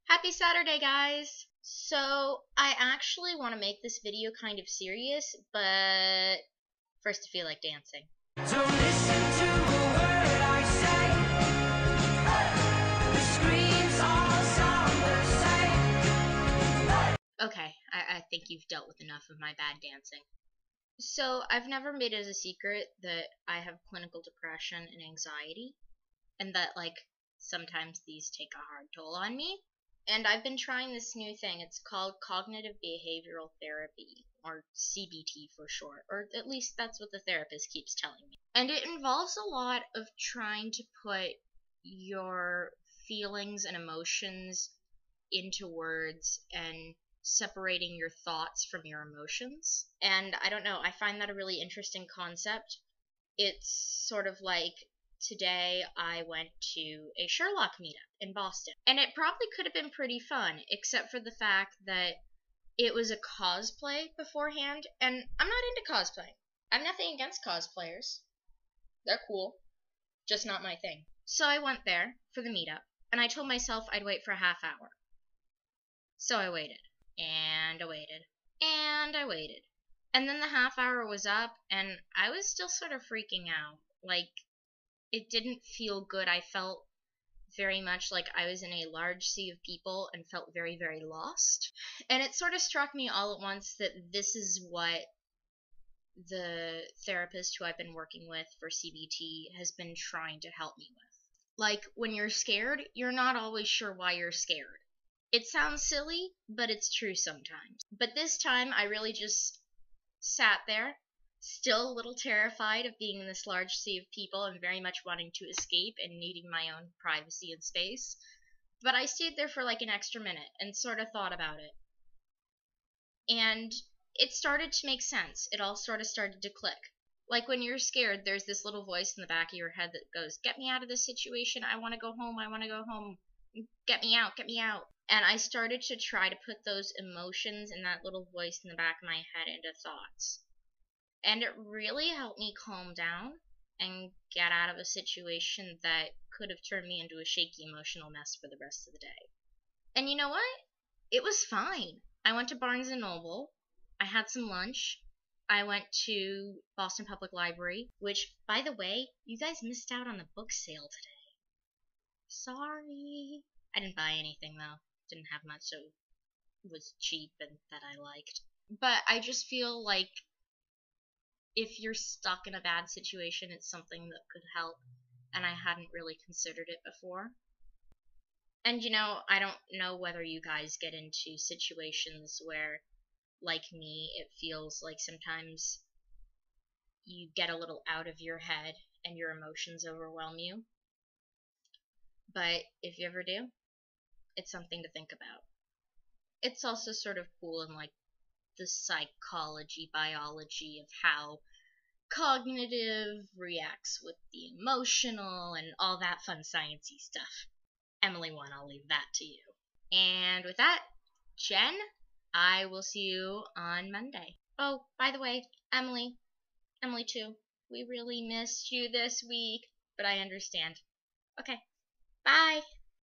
Happy Saturday, guys! So, I actually want to make this video kind of serious, but first I feel like dancing. Don't listen to a word I say. The screams all sound the same. Okay, I think you've dealt with enough of my bad dancing. So, I've never made it a secret that I have clinical depression and anxiety, and that, sometimes these take a hard toll on me. And I've been trying this new thing. It's called cognitive behavioral therapy, or CBT for short, or at least that's what the therapist keeps telling me. And it involves a lot of trying to put your feelings and emotions into words and separating your thoughts from your emotions. And I don't know, I find that a really interesting concept. It's sort of like today I went to a Sherlock meetup in Boston. And it probably could have been pretty fun, except for the fact that it was a cosplay beforehand, and I'm not into cosplay. I'm nothing against cosplayers. They're cool. Just not my thing. So I went there for the meetup, and I told myself I'd wait for a half hour. So I waited, and I waited, and I waited. And then the half hour was up, and I was still sort of freaking out. It didn't feel good. I felt very much like I was in a large sea of people and felt very, very lost. And it sort of struck me all at once that this is what the therapist who I've been working with for CBT has been trying to help me with. When you're scared, you're not always sure why you're scared. It sounds silly, but it's true sometimes. But this time, I really just sat there, still a little terrified of being in this large sea of people and very much wanting to escape and needing my own privacy and space. But I stayed there for an extra minute and sort of thought about it. And it started to make sense. It all sort of started to click. When you're scared, there's this little voice in the back of your head that goes, "Get me out of this situation. I want to go home. I want to go home. Get me out. Get me out." And I started to try to put those emotions and that little voice in the back of my head into thoughts. And it really helped me calm down and get out of a situation that could have turned me into a shaky emotional mess for the rest of the day. And you know what? It was fine. I went to Barnes & Noble. I had some lunch. I went to Boston Public Library, which, by the way, you guys missed out on the book sale today. Sorry. I didn't buy anything, though. Didn't have much, so it was cheap and that I liked. But I just feel like if you're stuck in a bad situation, it's something that could help, and I hadn't really considered it before. And I don't know whether you guys get into situations where, like me, it feels like sometimes you get a little out of your head and your emotions overwhelm you. But if you ever do, it's something to think about. It's also sort of cool in the psychology, biology of how cognitive reacts with the emotional and all that fun sciencey stuff. Emily 1, I'll leave that to you. And with that, Jen, I will see you on Monday. Oh, by the way, Emily 2, we really missed you this week, but I understand. Okay, bye!